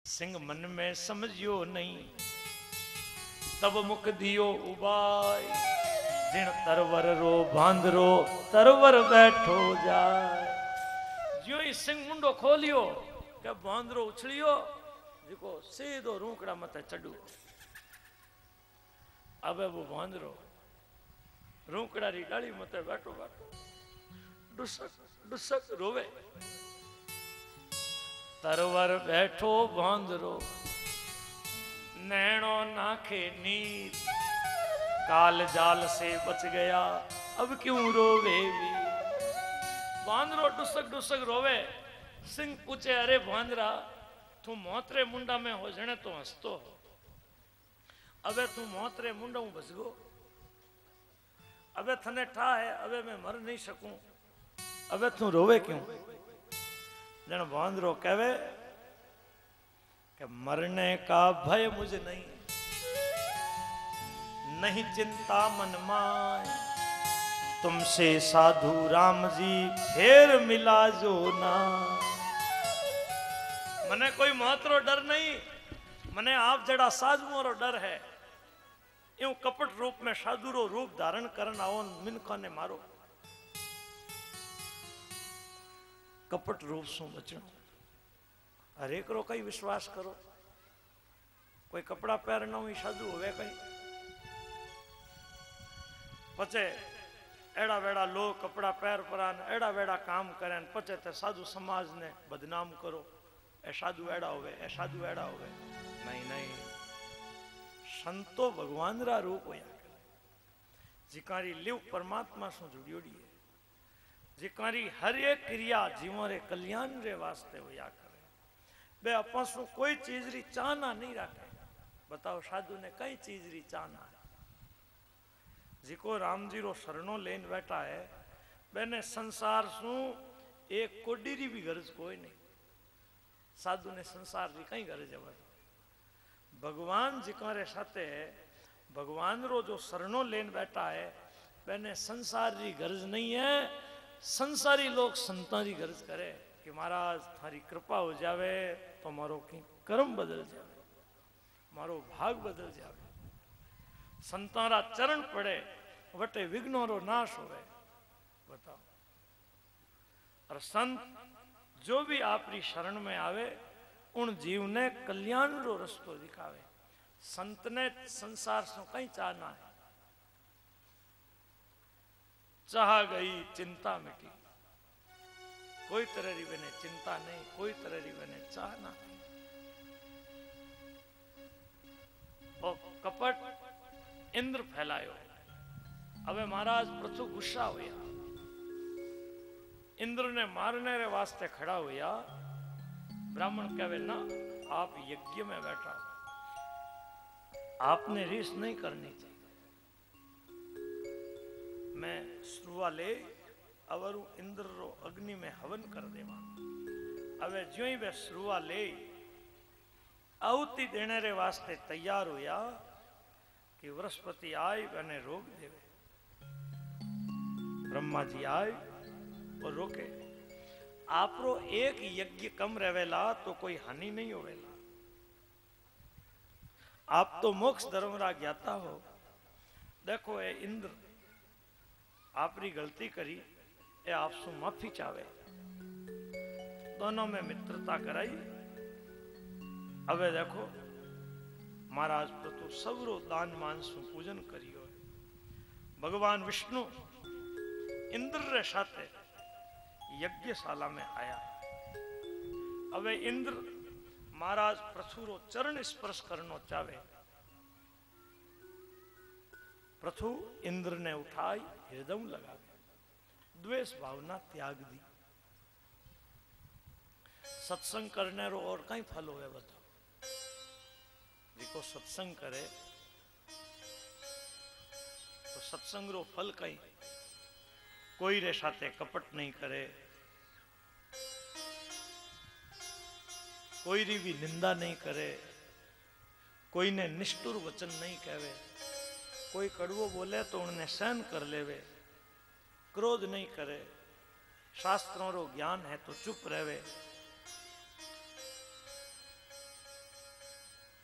सिंह मन में समझियो नहीं, तब मुख दियो उबाय। जिण तरवर रो बांधरो तरवर बैठो जाए। ज्यों ही सिंह मुंडो खोलियो के बांधरो उछलियो, जिको सीधो रूकड़ा मते चढ़ो। अब वो बांधरो रूकड़ा री डाली मते बैठो बैठो डुसक डुसक रोवे। तरवर बैठो बांधरो नैनो नाखे नीर, काल जाल से बच गया अब क्यों रोवे वीर। बांदरो डुसक डुसक रोवे। सिंह पूछे, अरे बांदरा तू मोतरे मुंडा में हो जने तो हंसतो हो, अबे तू मोतरे मुंडा हूं बसगो, अबे थने ठा है, अबे मैं मर नहीं सकूं, अबे तू रोवे क्यों। जन बांदरो कहवे कि मरने का भय मुझे नहीं, नहीं चिंता मन माय, तुमसे साधु राम जी फिर मिला जो ना। मने कोई महत्रो डर नहीं, मने आप जड़ा साधुओं रो डर है। यूं कपट रूप में साधु रो रूप धारण करन आओ मिनखा ने मारो। कपट रूप सु बचन हरेक रो कई विश्वास करो। कोई कपड़ा पहरना हुई साधु होवे कई पचे एड़ा वेड़ा लोग कपड़ा पैर परान एड़ा वेड़ा काम करें पचे ते साधु समाज ने बदनाम करो। ए साधु एड़ा होवे, ए साधु एड़ा होवे। नहीं नहीं, संतो भगवान रा रूप होया जिकारी लिव परमात्मा से जुड़ियोड़ी है, जिकारी हर एक क्रिया जीवों रे कल्याण रे वास्ते होया करे। बे अपन सु कोई चीज री चाहना नहीं रखे। बताओ साधु ने कई चीज री चाहना है। जिको राम जी रो शरणों लेन बैठा है, मैंने संसार सु एक कोडी री भी गरज कोई नहीं। साधु ने संसार री कई गरज है। भगवान जिकारे साथे भगवान रो जो शरणों लेन बैठा है, मैंने संसार री गरज नहीं है। संसारी लोग संतां री गरज करे कि महाराज थारी कृपा हो जावे तो मारो की कर्म बदल जावे, मारो भाग बदल जावे। संतारा चरण पड़े वटे विघ्नों रो नाश होवे। बताओ, और संत जो भी आपरी शरण में आवे उन जीव ने कल्याण रो रस्तो दिखावे। संत ने संसार से कई चाहना है। चाह गई चिंता मिटी, कोई तरह री बने चिंता नहीं, कोई तरह री बने चाहना नहीं। और कपट इंद्र फैलायो। अबे महाराज पृथु गुस्सा होया, इंद्र ने मारने रे वास्ते खड़ा होया। ब्राह्मण कहवे ना, आप यज्ञ में बैठा हो, आपने रीस नहीं करनी चाहिए। मैं श्रुआ ले अवरु इंद्र रो अग्नि में हवन कर देवा। अबे ज्यों ही वे श्रुआ ले आहुति देने रे वास्ते तैयार होया कि बृहस्पति आए बने रोक देवे। ब्रह्मा जी आए और रोके। आपरो एक यज्ञ कम रहेला तो कोई हानि नहीं होवेला। आप तो मोक्ष धर्म रा ज्ञाता हो। देखो ए इंद्र आपरी गलती करी, ए आपसु माफी चावे। दोनों में मित्रता कराई। अबे देखो महाराज प्रतु सबरो दान मान सु पूजन करियो। भगवान विष्णु इंद्र रे साथे यज्ञशाला में आया। अबे इंद्र महाराज पृथु रो चरण स्पर्श करनो चावे। पृथु इंद्र ने उठाई हृदय लगा, द्वेष भावना त्याग दी। सत्संग करने रो और कई फल होवे बताओ। जिको सत्संग करे तो सत्संग रो फल कई। कोई रे साथे कपट नहीं करे, कोई री भी निंदा नहीं करे, कोई ने निष्ठुर वचन नहीं कहवे, कोई कड़वो बोले तो उन्हें सहन कर लेवे, क्रोध नहीं करे, शास्त्रों रो ज्ञान है तो चुप रहवे।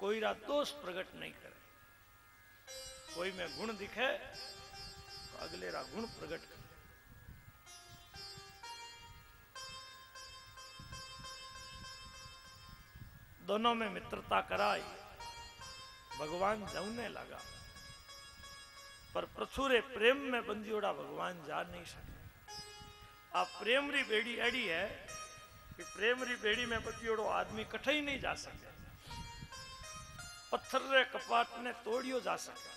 कोई रा दोष प्रकट नहीं करे। कोई में गुण दिखे तो अगले रा गुण प्रकट करे। दोनों में मित्रता कराई, भगवान जमने लगा। पर प्रचुरे प्रेम में बंदियोड़ा भगवान जा नहीं सके। आप प्रेम री बेड़ी एड़ी है कि प्रेम री बेड़ी में बंदियोड़ो आदमी कठे ही नहीं जा सके। पत्थर रे कपाट ने तोड़ियो जा सके,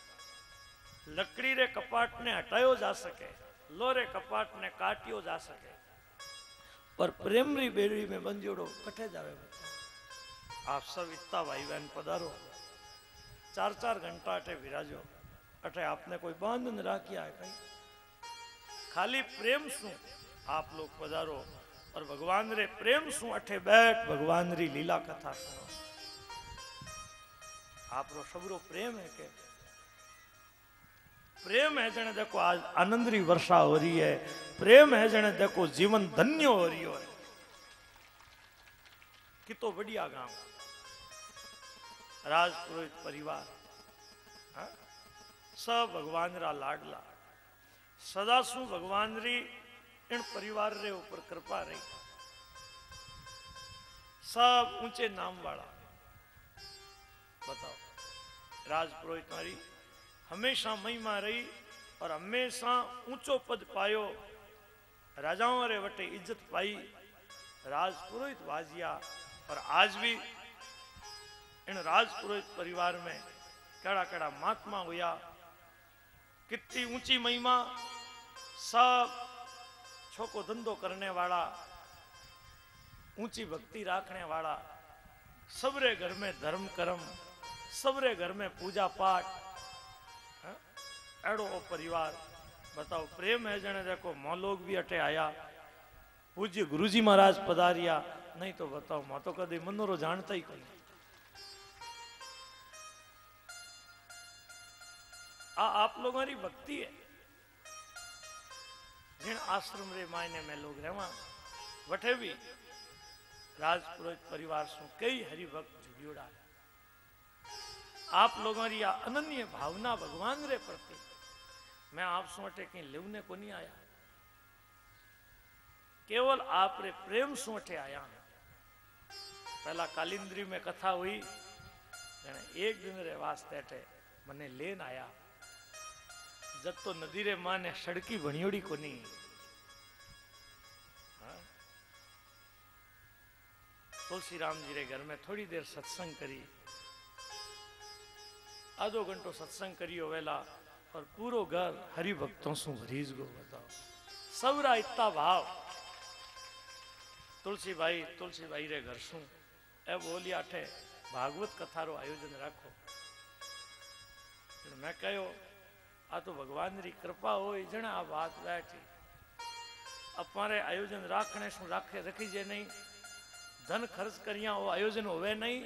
लकड़ी रे कपाट ने हटायो जा सके, लोरे कपाट ने काटियो जा सके, पर प्रेम री बेड़ी में बंदियोड़ो कठे जावे। आप सब इतना भाई बहन पधारो, 4-4 घंटा अटे विराजो। अटे आपने कोई बंधन राखिया है कहीं? खाली प्रेम सु आप लोग पधारो और भगवान रे प्रेम सु अठे बैठ भगवान री लीला कथा सुनो। आप रो सबरो प्रेम है के प्रेम है जने देखो आज आनंद री वर्षा हो रही है। प्रेम है जने देखो जीवन धन्य हो रही है। कि तो बढ़िया गांव राजपुरोहित परिवार, हाँ? सब भगवान रा लाडला, सदा सु भगवान री इन परिवार रे ऊपर कृपा रही। सब ऊंचे नाम वाला। बताओ, राजपुरोहित मारी हमेशा महिमा रही और हमेशा ऊंचो पद पायो। राजाओं रे वटे इज्जत पाई, राजपुरोहित वाजिया। और आज भी इन राजपुरोहित परिवार में केड़ा केड़ा महात्मा हुआ, कितनी ऊंची महिमा। सब छोको धंधो करने वाला, ऊंची भक्ति रखने वाला, सबरे घर में धर्म कर्म, सबरे घर में पूजा पाठ, एड़ो परिवार। बताओ प्रेम है जने देखो मोह लोग भी अटे आया, पूज्य गुरुजी महाराज पधारिया। नहीं तो बताओ मां तो कभी मनोरो जानता ही कोई। आप लोगों की भक्ति है। जिन आश्रम रे मायने में लोग रहवा वठे भी राजपुरोहित परिवार सु कई हरिभक्त जुड़ियोड़ा है। आप लोगों की अनन्य भावना भगवान रे प्रति। मैं आप सोटे कहीं लेवने को नहीं आया, केवल आप रे प्रेम सोटे आया। पहला कालिंद्री में कथा हुई, एक दिन रे वास्ते थे मने लेन आया। जब तो नदी रे माँ ने सड़की बनियोड़ी को नहीं। तुलसी राम जी रे घर में थोड़ी देर सत्संग करी, आधो घंटो सत्संग करियो वेला, और पूरो घर हरि भक्तों से भरीज गो। बताओ सबरा इतना भाव। तुलसी भाई रे घर सु ए बोली आठे भागवत कथा रो आयोजन राखो। मैं कहो आ तो भगवान री कृपा हो जना आ बात बैठी। अपारे आयोजन राखने सु राखे रखी जे नहीं, धन खर्च करिया वो आयोजन होवे नहीं।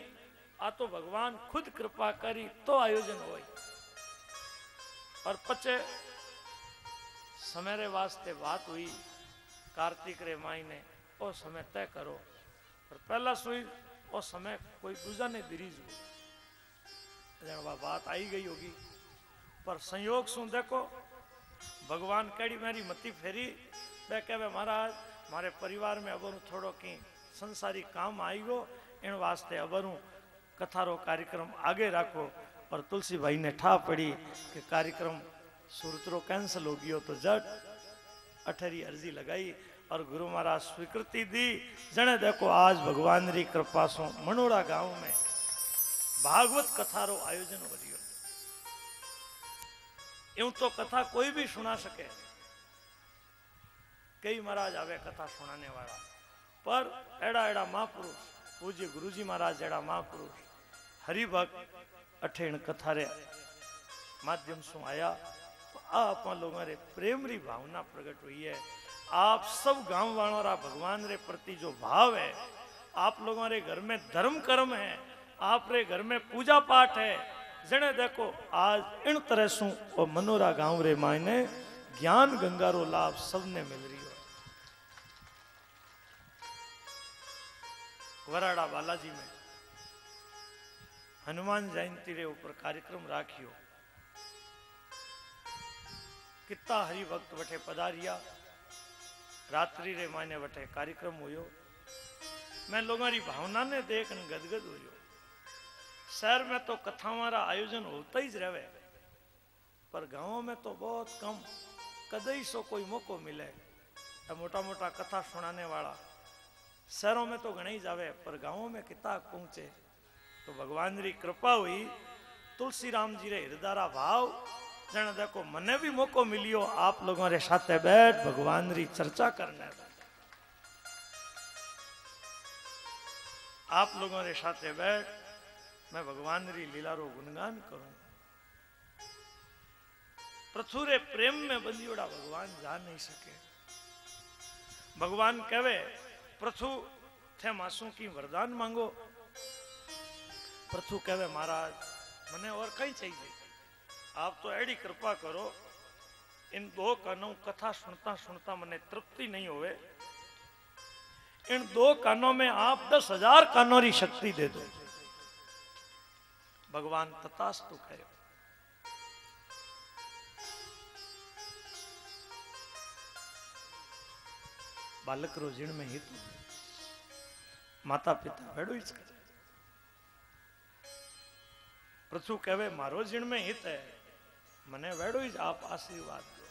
आ तो भगवान खुद कृपा करी तो आयोजन हो। और पचे समय रे वास्ते बात हुई कार्तिक रे माई ने ओ समय तय करो। पर पहला सुई ओ समय कोई दूजा ने बिरीज बात आई गई होगी। पर संयोग सु देखो भगवान कड़ी मेरी मती फेरी। वे कहे महाराज मारे परिवार में अबरू थोड़ो की संसारी काम आई गो, इन वास्ते अबरू कथारो कार्यक्रम आगे रखो। और तुलसी भाई ने ठा पड़ी कि कार्यक्रम सूरतरो कैंसल हो गयो। तो जट अठरी अर्जी लगाई और गुरु महाराज स्वीकृति दी। जने देखो आज भगवान री कृपा सो मनोड़ा गांव में भागवत कथारो आयोजन हो रही। यूं तो कथा कोई भी सुना सके, कई महाराज आवे कथा सुनाने वाला, पर एड़ा एड़ा महापुरुष पूज्य गुरुजी महाराज एड़ा महापुरुष हरिभक्त अठेण कथा रे माध्यम से आया। तो आप लोगों रे प्रेम री भावना प्रकट हुई है। आप सब गांव वालों रा भगवान रे प्रति जो भाव है, आप लोगों रे घर में धर्म कर्म है, आप रे घर में पूजा पाठ है। जने देखो आज इन तरह सु और मनोरा गांव रे मायने ज्ञान गंगारो लाभ सबने मिल रही हो। वराड़ा बालाजी में हनुमान जयंती रे ऊपर कार्यक्रम राखियो। कितना हरिभक्त वठे पधारिया, रात्रि रे माने वठे कार्यक्रम हुयो। मैं लोगों की भावना ने देख गदगद हुयो। शहर में तो कथावां रा आयोजन होता ही रहे, पर गांवों में तो बहुत कम, कदई सो कोई मौको मिले। मोटा मोटा कथा सुनाने वाला शहरों में तो घणे ही जावे, पर गांवों में कितना पहुंचे। तो भगवान री कृपा हुई, तुलसी राम जी रे हृदय भाव जन देखो मने भी मौको मिलियो आप लोगों रे साथे बैठ भगवान री चर्चा करने, आप लोगों रे साथे बैठ मैं भगवान री लीला रो गुणगान करूं। पृथु रे प्रेम में बंदियोड़ा भगवान जा नहीं सके। भगवान कहे पृथु थे मासू की वरदान मांगो। पृथु कहे महाराज मने और कहीं चाहिए, आप तो एडी कृपा करो, इन 2 कानों कथा सुनता सुनता मने तृप्ति नहीं होवे, इन 2 कानों में आप 10,000 कानों की शक्ति दे दो। भगवान तथास्तु कहे। बालक रो जीण में हित, माता पिता वेड़ो ही करे। पृथु कहे मारो जीण में हित है, मने वेड़ो ही आप आशीर्वाद दो।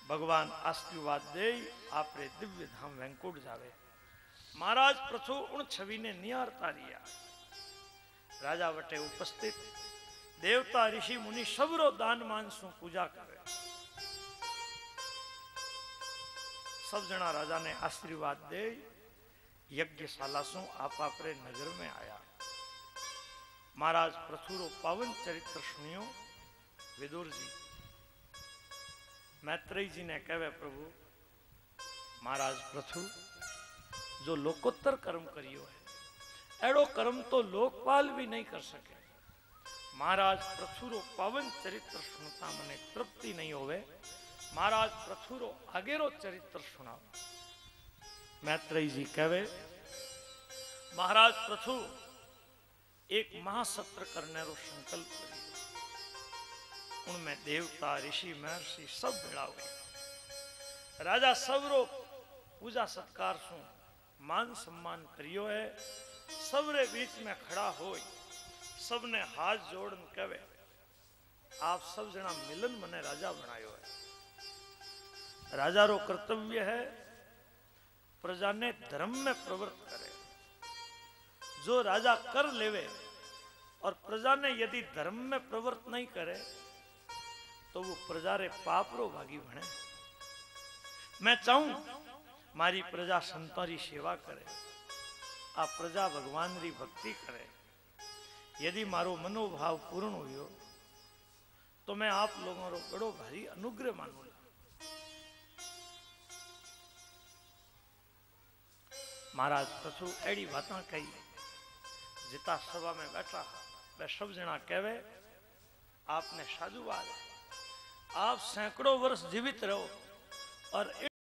भगवान आशीर्वाद दे आप रे दिव्य धाम वैंकुट जावे। महाराज पृथु उन छवि ने निहारता रिया। राजा वटे उपस्थित देवता ऋषि मुनि सबरो दान मान सु पूजा करे। सब जना राजा ने आशीर्वाद दे यज्ञशाला सु आप आपरे नगर में आया। महाराज पृथु रो पावन चरित्र सुनियो। विदुर जी मैत्रेय जी ने कहे प्रभु महाराज पृथु जो लोकोत्तर कर्म करियो है, एड़ो कर्म तो लोकपाल भी नहीं कर सके। महाराज पृथु रो पावन चरित्र सुनता मने तृप्ति नहीं होवे। महाराज पृथु रो आगेरो चरित्र सुनाओ। मैत्रेय जी कहे महाराज पृथु एक महासत्र करने रो संकल्प करियो। उनमें देवता ऋषि महर्षि सब भेड़ा हुए। राजा सबरो पूजा सत्कार सु मान सम्मान करियो है। सबरे बीच में खड़ा हो सबने हाथ जोड़न कहे आप सब जना मिलन मने राजा बनायो है। राजा रो कर्तव्य है प्रजा ने धर्म में प्रवृत्त करे। जो राजा कर लेवे और प्रजा ने यदि धर्म में प्रवृत्त नहीं करे तो वो प्रजा रे पाप रो भागी बने। मैं चाहूं मारी प्रजा संतों री सेवा करे, आ प्रजा भगवान री भक्ति करे। यदि मारो मनोभाव पूर्ण हुयो तो मैं आप लोगों रो बड़ो भारी अनुग्रह मानूंगा। महाराज पशु एड़ी बातें कही जिता सभा में बैठा वे सब जना कहे आपने साधुवाद, आप सैकड़ों वर्ष जीवित रहो और